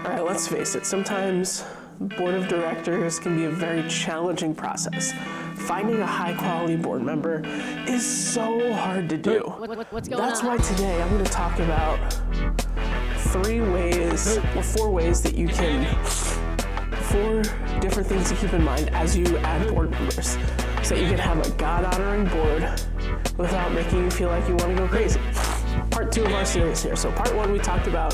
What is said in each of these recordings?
All right, let's face it, sometimes board of directors can be a very challenging process. Finding a high quality board member is so hard to do. What's going That's on? why today I'm going to talk about four ways that you can, four different things to keep in mind as you add board members, so that you can have a God-honoring board without making you feel like you want to go crazy. Part 2 of our series here. So part 1, we talked about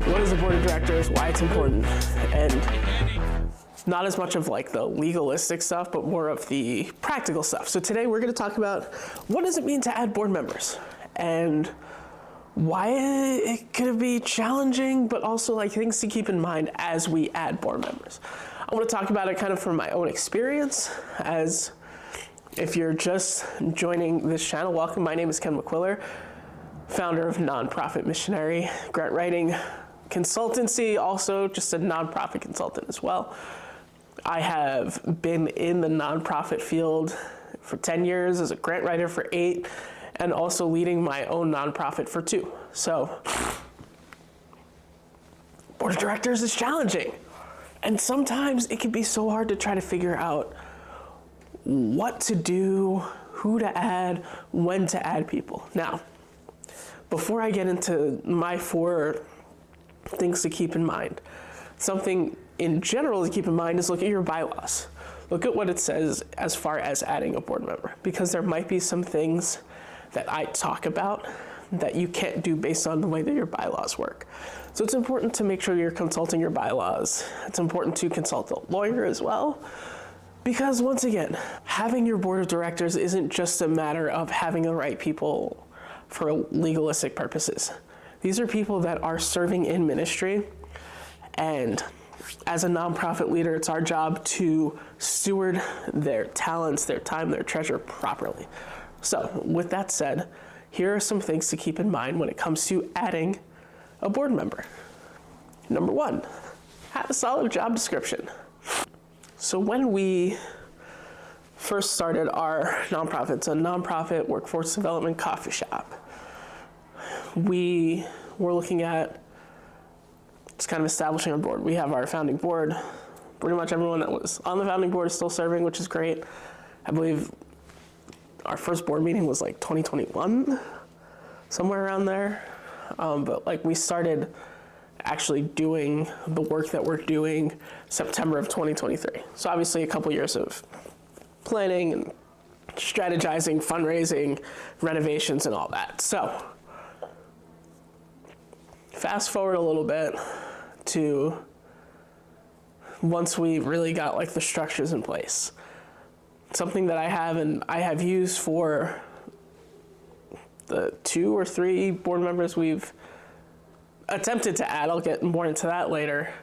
what is a board of directors, why it's important, and not as much of like the legalistic stuff, but more of the practical stuff. So today we're going to talk about what does it mean to add board members and why it could be challenging, but also like things to keep in mind as we add board members. I want to talk about it kind of from my own experience. As if you're just joining this channel, welcome. My name is Ken McQuiller, founder of Nonprofit Missionary Grant Writing Consultancy, also just a nonprofit consultant as well. I have been in the nonprofit field for 10 years, as a grant writer for 8, and also leading my own nonprofit for 2. So, board of directors is challenging. And sometimes it can be so hard to try to figure out what to do, who to add, when to add people. Now, before I get into my 4 things to keep in mind, something in general to keep in mind is look at your bylaws. Look at what it says as far as adding a board member, because there might be some things that I talk about that you can't do based on the way that your bylaws work. So it's important to make sure you're consulting your bylaws. It's important to consult a lawyer as well, because once again, having your board of directors isn't just a matter of having the right people for legalistic purposes. These are people that are serving in ministry, and as a nonprofit leader, it's our job to steward their talents, their time, their treasure properly. So with that said, here are some things to keep in mind when it comes to adding a board member. Number 1, have a solid job description. So when we first started our nonprofit, it's a nonprofit workforce development coffee shop, we were looking at just kind of establishing our board. We have our founding board. Pretty much everyone that was on the founding board is still serving, which is great. I believe our first board meeting was like 2021, somewhere around there. But like we started actually doing the work that we're doing September of 2023. So obviously a couple years of planning and strategizing, fundraising, renovations, and all that. So fast forward a little bit to once we really got like the structures in place. Something that I have used for the 2 or 3 board members we've attempted to add, I'll get more into that later,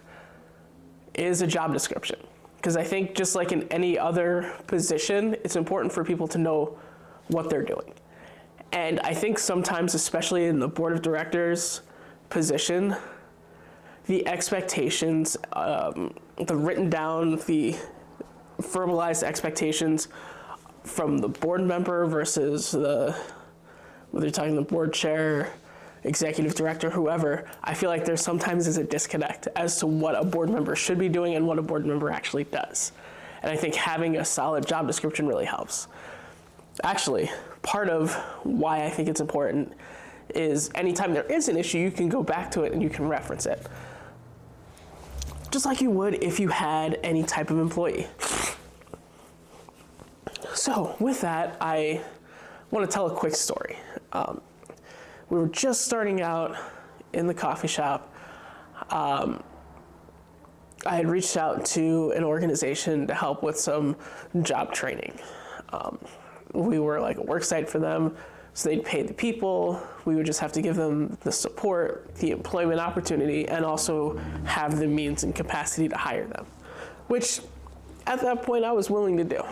is a job description. Because I think just like in any other position, it's important for people to know what they're doing. And I think sometimes, especially in the board of directors position, the expectations, the written down, the verbalized expectations from the board member versus whether you're talking the board chair, executive director, whoever, I feel like there sometimes is a disconnect as to what a board member should be doing and what a board member actually does. And I think having a solid job description really helps. Actually, part of why I think it's important is anytime there is an issue, you can go back to it and you can reference it. Just like you would if you had any type of employee. So with that, I want to tell a quick story. We were just starting out in the coffee shop. I had reached out to an organization to help with some job training. We were like a work site for them. So they'd pay the people, we would just have to give them the support, the employment opportunity, and also have the means and capacity to hire them, which at that point I was willing to do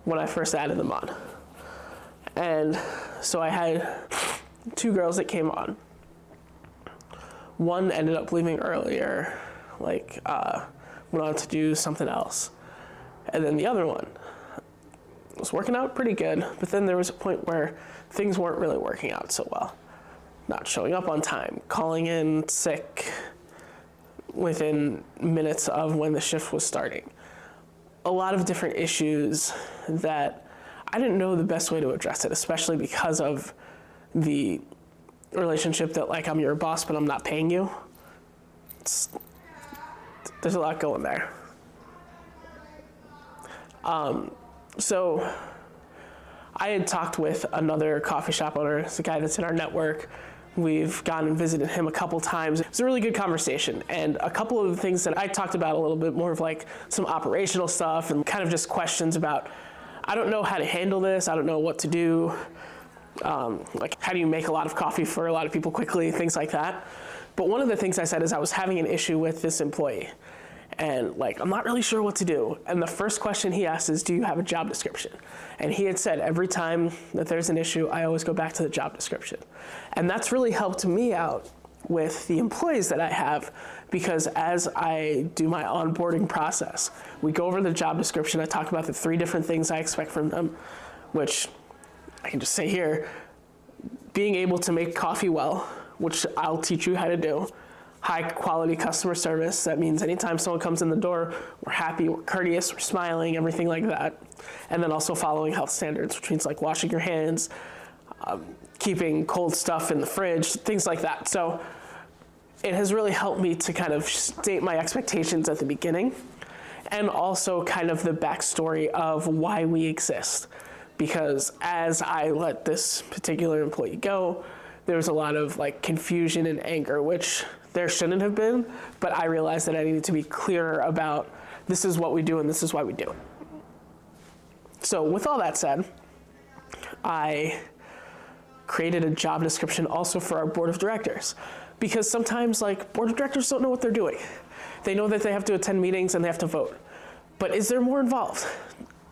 when I first added them on. And so I had 2 girls that came on. One ended up leaving earlier, went on to do something else. And then the other one was working out pretty good, but then there was a point where things weren't really working out so well. Not showing up on time, calling in sick, within minutes of when the shift was starting. A lot of different issues that I didn't know the best way to address it, especially because of the relationship that, like, I'm your boss, but I'm not paying you. There's a lot going there. So I had talked with another coffee shop owner. It's a guy that's in our network. We've gone and visited him a couple times. It's a really good conversation. And a couple of the things that I talked about a little bit more of like some operational stuff and kind of just questions about, I don't know how to handle this. I don't know what to do. Like, how do you make a lot of coffee for a lot of people quickly, things like that. But one of the things I said is I was having an issue with this employee. And like, I'm not really sure what to do. And the first question he asked is, do you have a job description? And he had said, every time that there's an issue, I always go back to the job description. And that's really helped me out with the employees that I have, because as I do my onboarding process, we go over the job description. I talk about the 3 different things I expect from them, which I can just say here, being able to make coffee well, which I'll teach you how to do. High quality customer service. That means anytime someone comes in the door, we're happy, we're courteous, we're smiling, everything like that. And then also following health standards, which means like washing your hands, keeping cold stuff in the fridge, things like that. So it has really helped me to kind of state my expectations at the beginning, and also kind of the backstory of why we exist. Because as I let this particular employee go, there was a lot of like confusion and anger, which there shouldn't have been, but I realized that I needed to be clearer about this is what we do and this is why we do it. So with all that said, I created a job description also for our board of directors, because sometimes like board of directors don't know what they're doing. They know that they have to attend meetings and they have to vote, but is there more involved?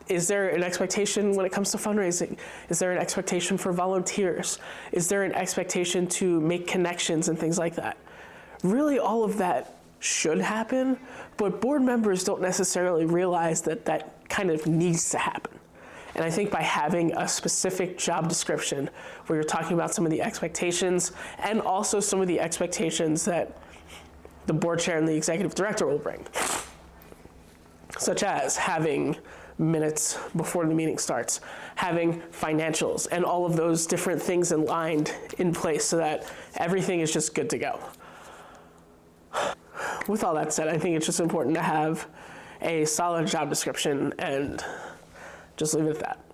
Is there an expectation when it comes to fundraising? Is there an expectation for volunteers? Is there an expectation to make connections and things like that? Really, all of that should happen, but board members don't necessarily realize that that kind of needs to happen. And I think by having a specific job description where you're talking about some of the expectations and also some of the expectations that the board chair and the executive director will bring, such as having minutes before the meeting starts, having financials, and all of those different things aligned in place so that everything is just good to go. With all that said, I think it's just important to have a solid job description and just leave it at that.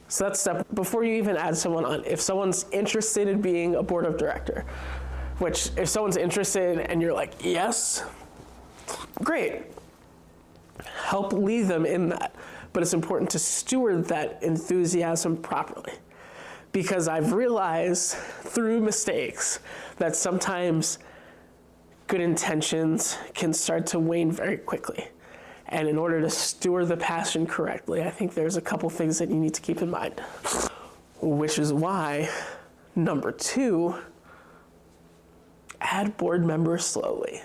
So that's step, before you even add someone on, if someone's interested in being a board of director, which if someone's interested and you're like, yes, great. Help lead them in that. But it's important to steward that enthusiasm properly. Because I've realized through mistakes that sometimes good intentions can start to wane very quickly. And in order to steward the passion correctly, I think there's a couple things that you need to keep in mind. Which is why, number 2, add board members slowly.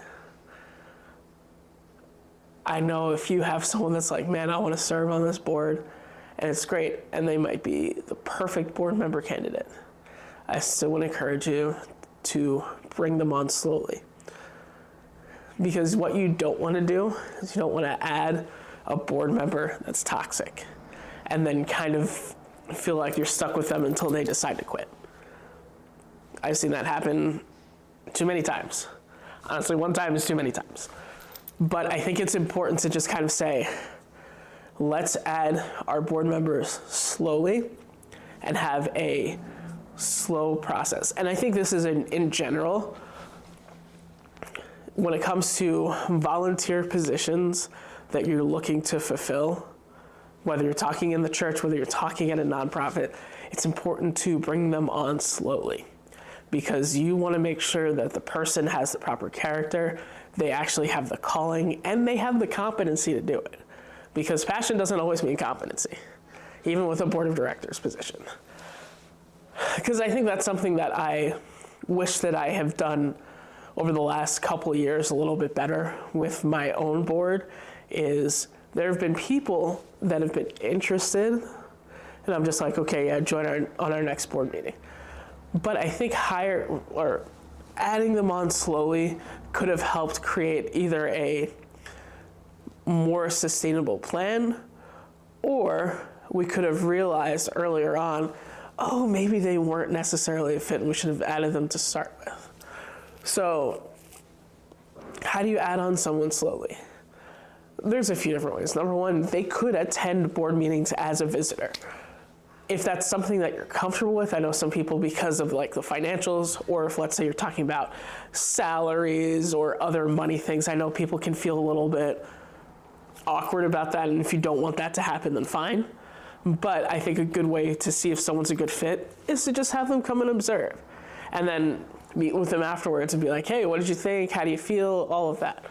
I know if you have someone that's like, man, I want to serve on this board, and it's great, and they might be the perfect board member candidate, I still would encourage you to bring them on slowly. Because what you don't want to do is you don't want to add a board member that's toxic and then kind of feel like you're stuck with them until they decide to quit. I've seen that happen too many times. Honestly, one time is too many times. But I think it's important to just kind of say, let's add our board members slowly and have a slow process. And I think this is in general, when it comes to volunteer positions that you're looking to fulfill, whether you're talking in the church, whether you're talking at a nonprofit, it's important to bring them on slowly, because you want to make sure that the person has the proper character, they actually have the calling, and they have the competency to do it. Because passion doesn't always mean competency, even with a board of directors position. Because I think that's something that I wish that I have done over the last couple of years a little bit better with my own board, is there have been people that have been interested, and I'm just like, okay, yeah, join on our next board meeting. But I think adding them on slowly could have helped create either a more sustainable plan, or we could have realized earlier on, oh, maybe they weren't necessarily a fit and we should have added them to start with. So how do you add on someone slowly? There's a few different ways. Number one, they could attend board meetings as a visitor. If that's something that you're comfortable with, I know some people, because of like the financials, or if let's say you're talking about salaries or other money things, I know people can feel a little bit awkward about that, and if you don't want that to happen, then fine. But I think a good way to see if someone's a good fit is to just have them come and observe, and then meet with them afterwards and be like, hey, what did you think? How do you feel? All of that.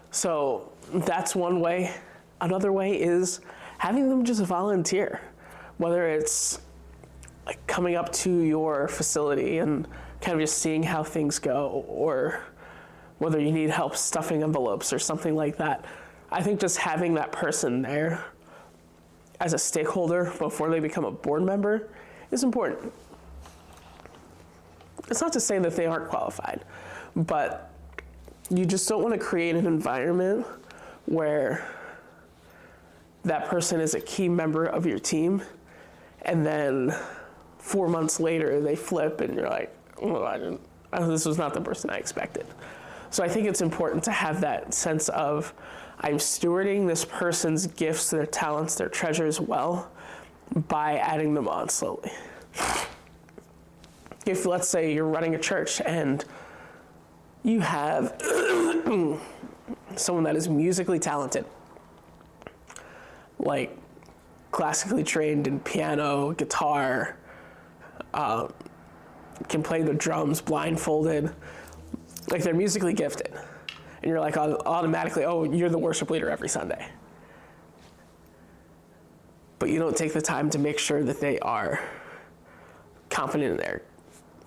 So that's one way. Another way is having them just volunteer, whether it's like coming up to your facility and kind of just seeing how things go, or whether you need help stuffing envelopes or something like that. I think just having that person there as a stakeholder before they become a board member is important. It's not to say that they aren't qualified, but you just don't want to create an environment where that person is a key member of your team, and then 4 months later they flip and you're like, oh, this was not the person I expected. So I think it's important to have that sense of, I'm stewarding this person's gifts, their talents, their treasures well by adding them on slowly. If, let's say, you're running a church and you have someone that is musically talented, like classically trained in piano, guitar, can play the drums blindfolded, like they're musically gifted, and you're like automatically, oh, you're the worship leader every Sunday. But you don't take the time to make sure that they are confident in their,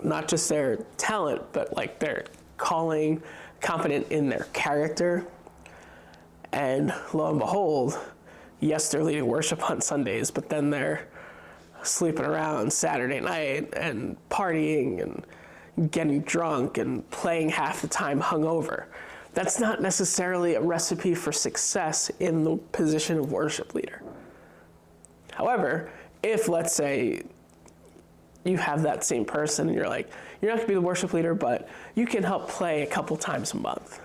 not just their talent, but like their calling, confident in their character. And lo and behold, yes, they're leading worship on Sundays, but then they're sleeping around Saturday night and partying and getting drunk and playing half the time hungover. That's not necessarily a recipe for success in the position of worship leader. However, if, let's say, you have that same person and you're like, you're not gonna be the worship leader, but you can help play a couple times a month,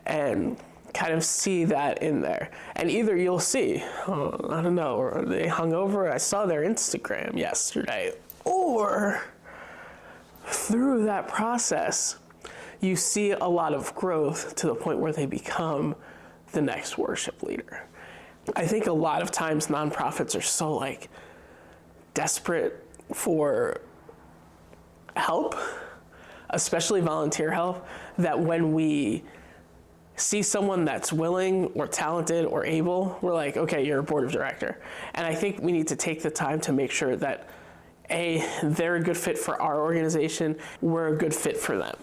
and kind of see that in there. And either you'll see, oh, I don't know, or are they hungover? I saw their Instagram yesterday. Or through that process, you see a lot of growth to the point where they become the next worship leader. I think a lot of times nonprofits are so like desperate for help, especially volunteer help, that when we see someone that's willing or talented or able, we're like, okay, you're a board of director. And I think we need to take the time to make sure that A, they're a good fit for our organization, we're a good fit for them.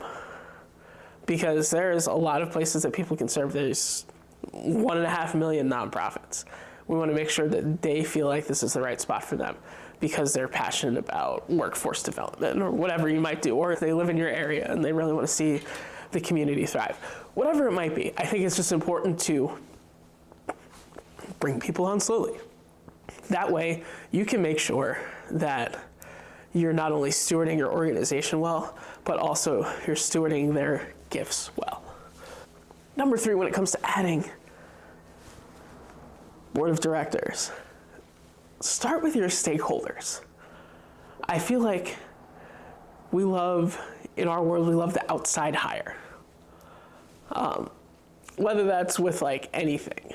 Because there's a lot of places that people can serve. There's 1.5 million nonprofits. We want to make sure that they feel like this is the right spot for them because they're passionate about workforce development or whatever you might do, or if they live in your area and they really want to see the community thrive. Whatever it might be, I think it's just important to bring people on slowly. That way, you can make sure that you're not only stewarding your organization well, but also you're stewarding their gifts well. Number 3, when it comes to adding board of directors, start with your stakeholders. I feel like in our world, we love the outside hire. Whether that's with like anything,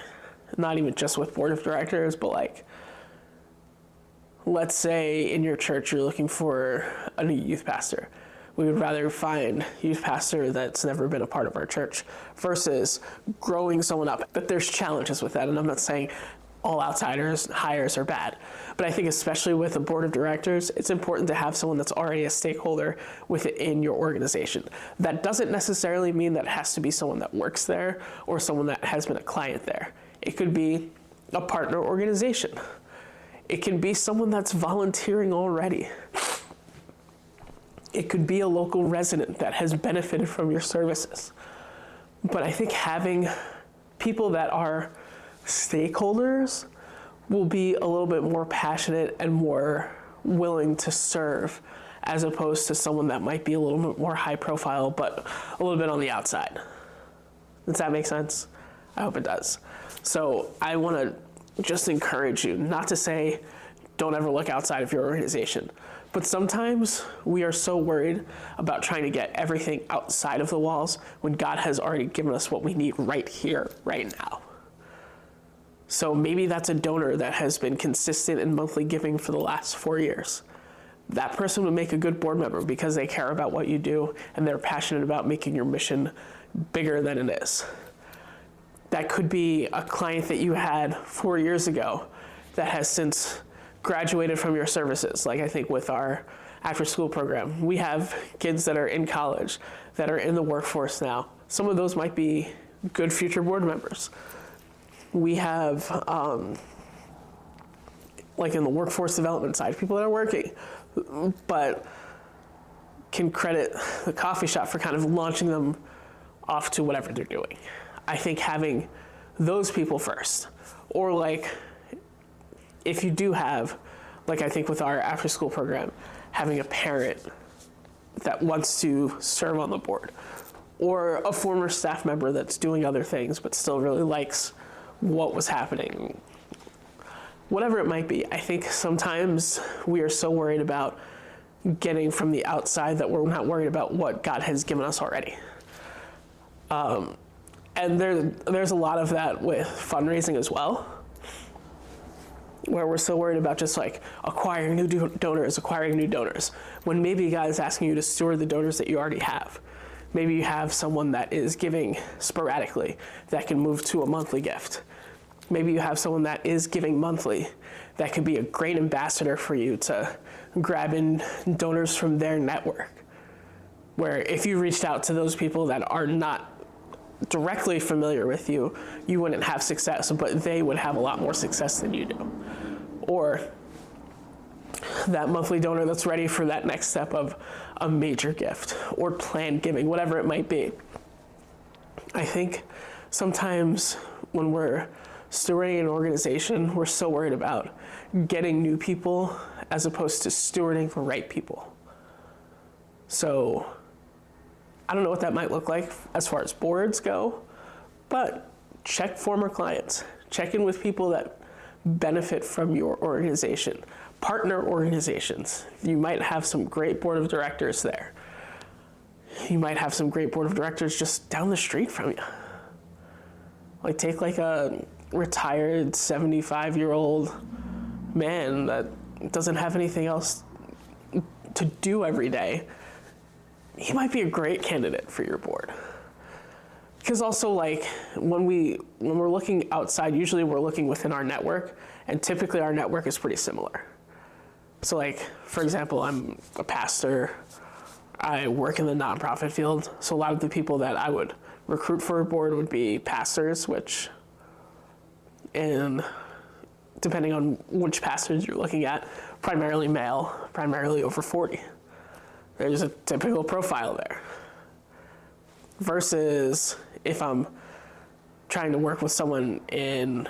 not even just with board of directors, but like, let's say in your church, you're looking for a new youth pastor. We would rather find a youth pastor that's never been a part of our church versus growing someone up. But there's challenges with that, and I'm not saying all outsiders hires are bad. But I think especially with a board of directors, it's important to have someone that's already a stakeholder within your organization. That doesn't necessarily mean that it has to be someone that works there or someone that has been a client there. It could be a partner organization. It can be someone that's volunteering already. It could be a local resident that has benefited from your services. But I think having people that are stakeholders will be a little bit more passionate and more willing to serve, as opposed to someone that might be a little bit more high profile, but a little bit on the outside. Does that make sense? I hope it does. So I want to just encourage you not to say, don't ever look outside of your organization. But sometimes we are so worried about trying to get everything outside of the walls when God has already given us what we need right here, right now. So maybe that's a donor that has been consistent in monthly giving for the last 4 years. That person would make a good board member because they care about what you do and they're passionate about making your mission bigger than it is. That could be a client that you had 4 years ago that has since graduated from your services. Like I think with our after school program, we have kids that are in college, that are in the workforce now. Some of those might be good future board members. We have, like in the workforce development side, people that are working, but can credit the coffee shop for kind of launching them off to whatever they're doing. I think having those people first, or like if you do have, like I think with our after school program, having a parent that wants to serve on the board, or a former staff member that's doing other things but still really likes what was happening, whatever it might be. I think sometimes we are so worried about getting from the outside that we're not worried about what God has given us already. And there's a lot of that with fundraising as well, where we're so worried about just like acquiring new donors, when maybe God is asking you to steward the donors that you already have. Maybe you have someone that is giving sporadically that can move to a monthly gift. Maybe you have someone that is giving monthly that could be a great ambassador for you to grab in donors from their network. Where if you reached out to those people that are not directly familiar with you, you wouldn't have success, but they would have a lot more success than you do. Or that monthly donor that's ready for that next step of a major gift or planned giving, whatever it might be. I think sometimes when we're stewarding an organization, we're so worried about getting new people as opposed to stewarding the right people. So I don't know what that might look like as far as boards go, but check former clients. Check in with people that benefit from your organization. Partner organizations. You might have some great board of directors there. You might have some great board of directors just down the street from you. Like take like a retired 75-year-old man that doesn't have anything else to do every day. He might be a great candidate for your board. Because also like when we're looking outside, usually we're looking within our network, and typically our network is pretty similar. So like, for example, I'm a pastor, I work in the nonprofit field, so a lot of the people that I would recruit for a board would be pastors, which, and depending on which pastors you're looking at, primarily male, primarily over 40. There's a typical profile there. Versus if I'm trying to work with someone in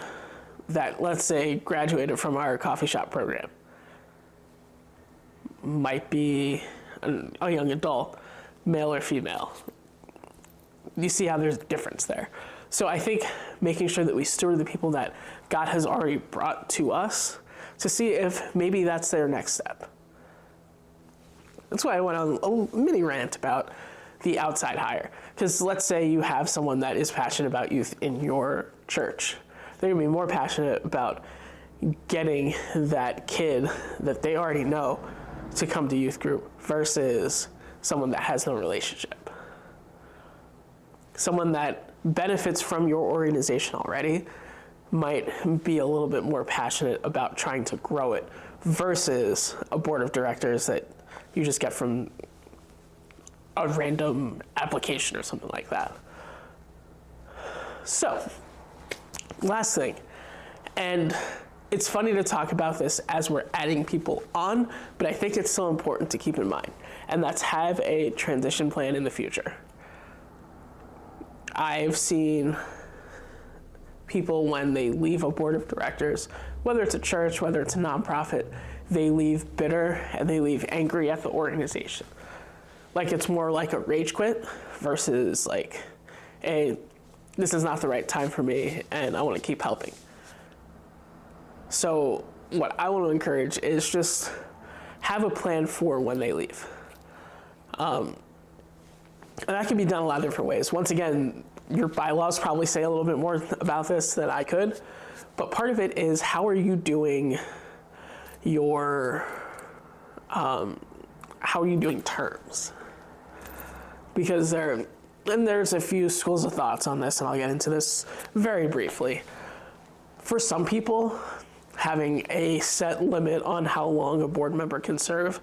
that, let's say, graduated from our coffee shop program, might be a young adult, male or female. You see how there's a difference there. So I think making sure that we steward the people that God has already brought to us to see if maybe that's their next step. That's why I went on a mini rant about the outside hire. Because let's say you have someone that is passionate about youth in your church. They're gonna be more passionate about getting that kid that they already know to come to youth group versus someone that has no relationship. Someone that benefits from your organization already might be a little bit more passionate about trying to grow it versus a board of directors that you just get from a random application or something like that. So, last thing, and it's funny to talk about this as we're adding people on, but I think it's still important to keep in mind, and that's have a transition plan in the future. I've seen people, when they leave a board of directors, whether it's a church, whether it's a nonprofit, they leave bitter and they leave angry at the organization. Like, it's more like a rage quit versus like, hey, this is not the right time for me and I want to keep helping. So what I want to encourage is just have a plan for when they leave. And that can be done a lot of different ways. Once again, your bylaws probably say a little bit more about this than I could, but part of it is, how are you doing your, how are you doing terms? Because there's a few schools of thoughts on this, and I'll get into this very briefly. For some people, having a set limit on how long a board member can serve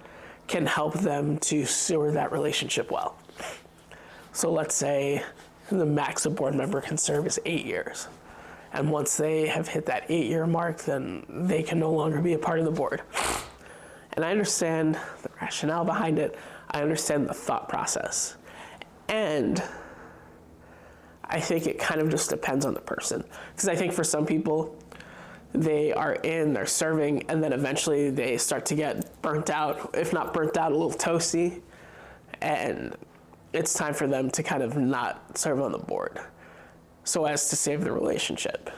can help them to steward that relationship well. So let's say the max a board member can serve is 8 years. And once they have hit that 8-year mark, then they can no longer be a part of the board. And I understand the rationale behind it. I understand the thought process. And I think it kind of just depends on the person. Because I think for some people, they're serving, and then eventually they start to get burnt out, if not burnt out, a little toasty. And it's time for them to kind of not serve on the board, so as to save the relationship.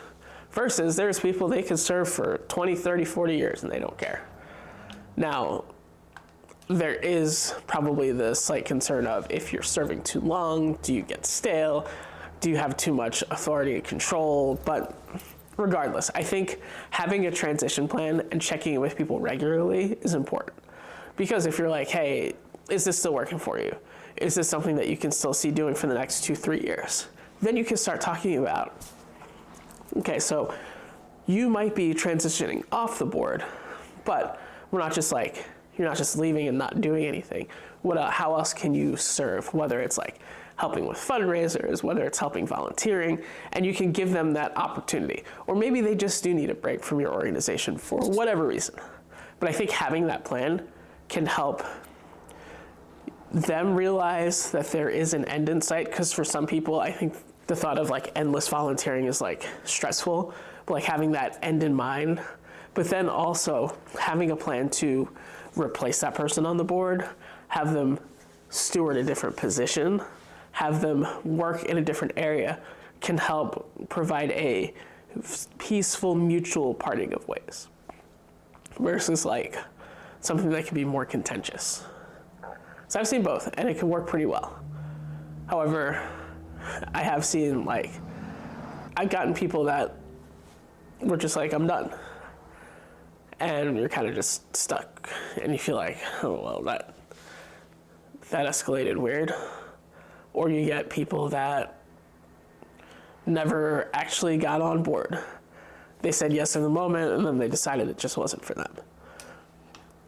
Versus there's people, they can serve for 20, 30, 40 years and they don't care. Now, there is probably the slight concern of, if you're serving too long, do you get stale? Do you have too much authority and control? But regardless, I think having a transition plan and checking in with people regularly is important. Because if you're like, hey, is this still working for you? Is this something that you can still see doing for the next 2-3 years? Then you can start talking about, okay, so you might be transitioning off the board, but we're not just like, you're not just leaving and not doing anything. How else can you serve? Whether it's like helping with fundraisers, whether it's helping volunteering, and you can give them that opportunity. Or maybe they just do need a break from your organization for whatever reason. But I think having that plan can help them realize that there is an end in sight, because for some people, I think the thought of like endless volunteering is like stressful, but like having that end in mind, but then also having a plan to replace that person on the board, have them steward a different position, have them work in a different area, can help provide a peaceful mutual parting of ways, versus like something that can be more contentious. So I've seen both, and it can work pretty well. However, I have seen, like, I've gotten people that were just like, I'm done. And you're kind of just stuck, and you feel like, oh, well, that escalated weird. Or you get people that never actually got on board. They said yes in the moment, and then they decided it just wasn't for them.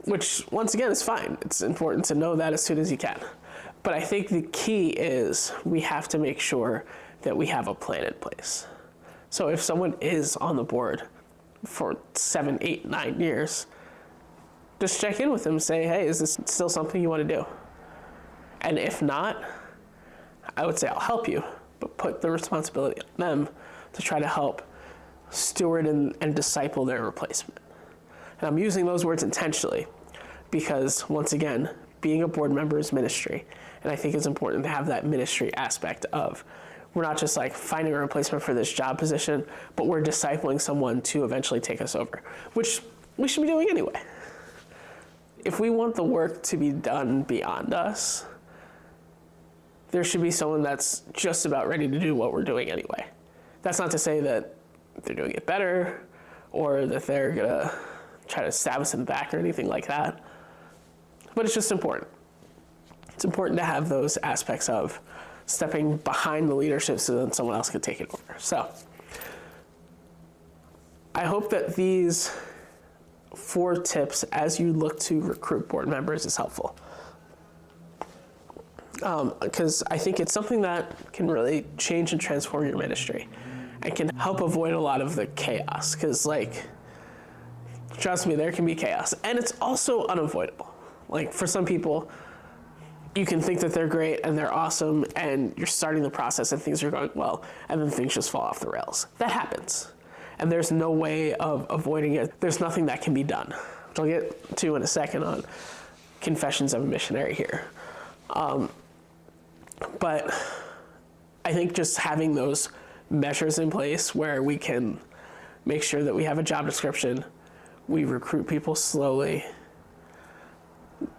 Which, once again, is fine. It's important to know that as soon as you can. But I think the key is we have to make sure that we have a plan in place. So if someone is on the board for 7, 8, 9 years, just check in with them and say, hey, is this still something you want to do? And if not, I would say I'll help you, but put the responsibility on them to try to help steward and disciple their replacement. And I'm using those words intentionally because, once again, being a board member is ministry. And I think it's important to have that ministry aspect of, we're not just like finding a replacement for this job position, but we're discipling someone to eventually take us over, which we should be doing anyway. If we want the work to be done beyond us, there should be someone that's just about ready to do what we're doing anyway. That's not to say that they're doing it better or that they're gonna try to stab us in the back or anything like that. But it's just important. It's important to have those aspects of stepping behind the leadership so that someone else can take it over. So I hope that these 4 tips as you look to recruit board members is helpful. Because I think it's something that can really change and transform your ministry and can help avoid a lot of the chaos. Because, like, Trust me, there can be chaos. And it's also unavoidable. Like, for some people, you can think that they're great and they're awesome and you're starting the process and things are going well, and then things just fall off the rails. That happens. And there's no way of avoiding it. There's nothing that can be done, which I'll get to in a second on Confessions of a Missionary here. But I think just having those measures in place where we can make sure that we have a job description, we recruit people slowly,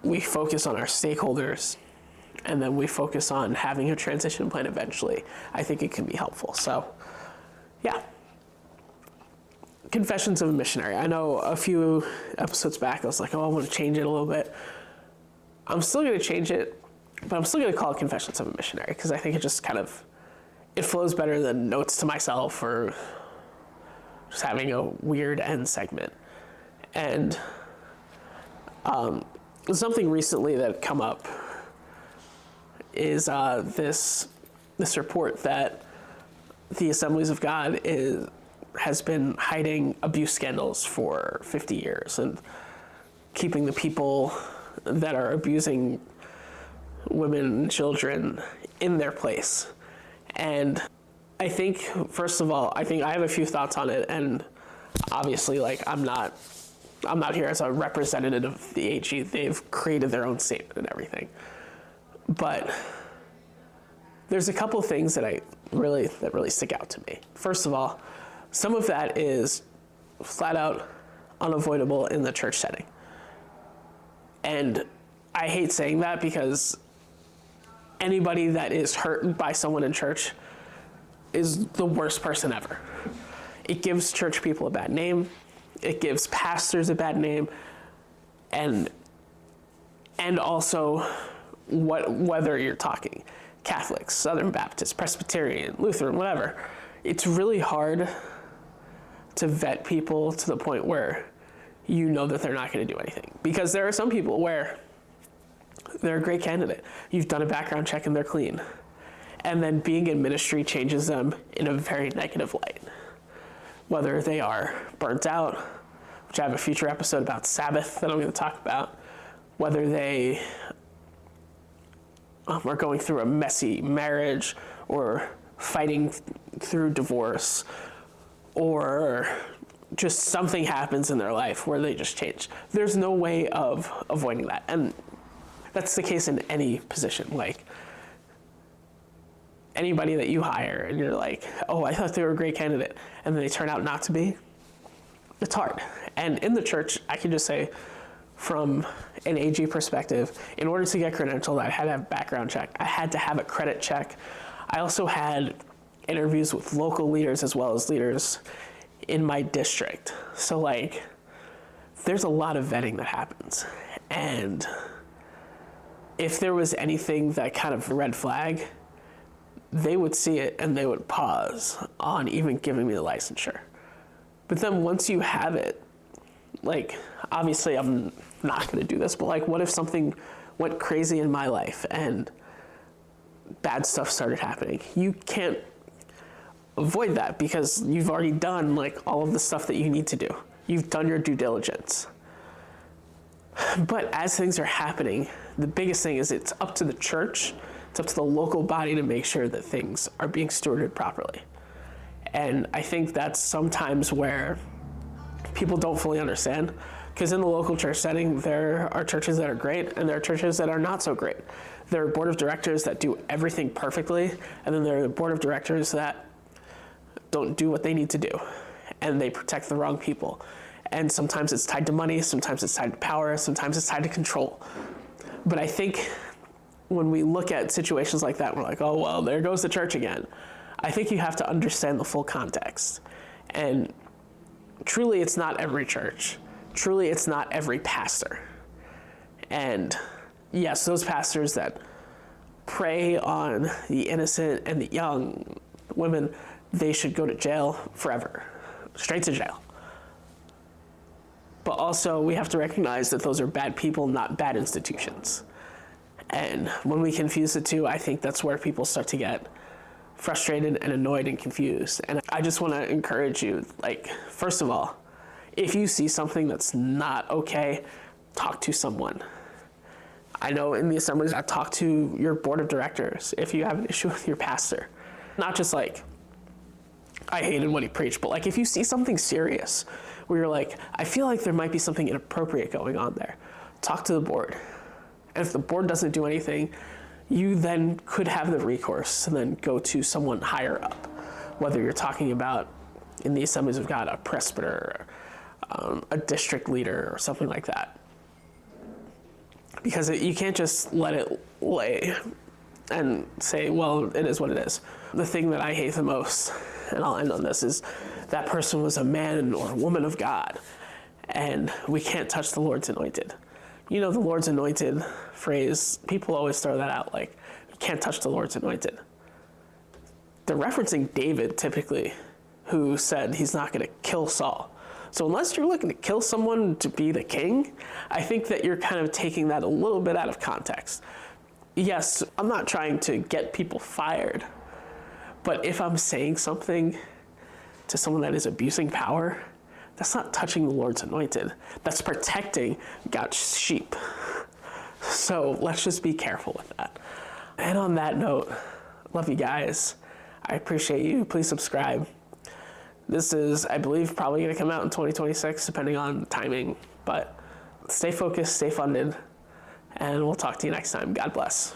we focus on our stakeholders, and then we focus on having a transition plan eventually, I think it can be helpful. So, yeah. Confessions of a Missionary. I know a few episodes back I was like, oh, I want to change it a little bit. I'm still going to change it, but I'm still going to call it Confessions of a Missionary because I think it just kind of, it flows better than Notes to Myself or just having a weird end segment. And something recently that come up is this report that the Assemblies of God has been hiding abuse scandals for 50 years and keeping the people that are abusing women and children in their place. And I think, first of all, I have a few thoughts on it, and obviously, like, I'm not here as a representative of the AG. They've created their own statement and everything. But there's a couple things that really stick out to me. First of all, some of that is flat out unavoidable in the church setting. And I hate saying that because anybody that is hurt by someone in church is the worst person ever. It gives church people a bad name. It gives pastors a bad name. And also whether you're talking Catholics, Southern Baptist, Presbyterian, Lutheran, whatever, it's really hard to vet people to the point where you know that they're not going to do anything. Because there are some people where they're a great candidate. You've done a background check and they're clean. And then being in ministry changes them in a very negative light. Whether they are burnt out, which I have a future episode about Sabbath that I'm going to talk about, whether they are going through a messy marriage or fighting through divorce, or just something happens in their life where they just change. There's no way of avoiding that. And that's the case in any position. Like, anybody that you hire and you're like, oh, I thought they were a great candidate, and then they turn out not to be, it's hard. And in the church, I can just say, from an AG perspective, in order to get credentialed, I had to have a background check. I had to have a credit check. I also had interviews with local leaders as well as leaders in my district. So, like, there's a lot of vetting that happens. And if there was anything that kind of red flag, they would see it and they would pause on even giving me the licensure. But then once you have it, like, obviously I'm not going to do this, but like, what if something went crazy in my life and bad stuff started happening? You can't avoid that because you've already done like all of the stuff that you need to do. You've done your due diligence. But as things are happening, the biggest thing is it's up to the church, it's up to the local body to make sure that things are being stewarded properly. And I think that's sometimes where people don't fully understand, because in the local church setting, there are churches that are great and there are churches that are not so great. There are board of directors that do everything perfectly, and then there are the board of directors that don't do what they need to do, and they protect the wrong people. And sometimes it's tied to money, sometimes it's tied to power, sometimes it's tied to control. But I think when we look at situations like that, we're like, oh, well, there goes the church again. I think you have to understand the full context. And truly, it's not every church. Truly, it's not every pastor. And yes, those pastors that prey on the innocent and the young women, they should go to jail forever, straight to jail. But also, we have to recognize that those are bad people, not bad institutions. And when we confuse the two, I think that's where people start to get frustrated and annoyed and confused. And I just want to encourage you, like, first of all, If you see something that's not okay, talk to someone. I know in the assemblies, I talk to your board of directors if you have an issue with your pastor. Not just like, I hated what he preached, but like if you see something serious where you're like, I feel like there might be something inappropriate going on there, talk to the board. And if the board doesn't do anything, you then could have the recourse and then go to someone higher up, whether you're talking about in the Assemblies of God, a presbyter, a district leader, or something like that. Because you can't just let it lay and say, well, it is what it is. The thing that I hate the most, and I'll end on this, is that person was a man or a woman of God, and we can't touch the Lord's anointed. You know, the Lord's anointed phrase, people always throw that out, like, you can't touch the Lord's anointed. They're referencing David, typically, who said he's not going to kill Saul. So unless you're looking to kill someone to be the king, I think that you're kind of taking that a little bit out of context. Yes, I'm not trying to get people fired, but if I'm saying something to someone that is abusing power, that's not touching the Lord's anointed. That's protecting God's sheep. So let's just be careful with that. And on that note, love you guys. I appreciate you. Please subscribe. This is, I believe, probably going to come out in 2026, depending on timing. But stay focused, stay funded, and we'll talk to you next time. God bless.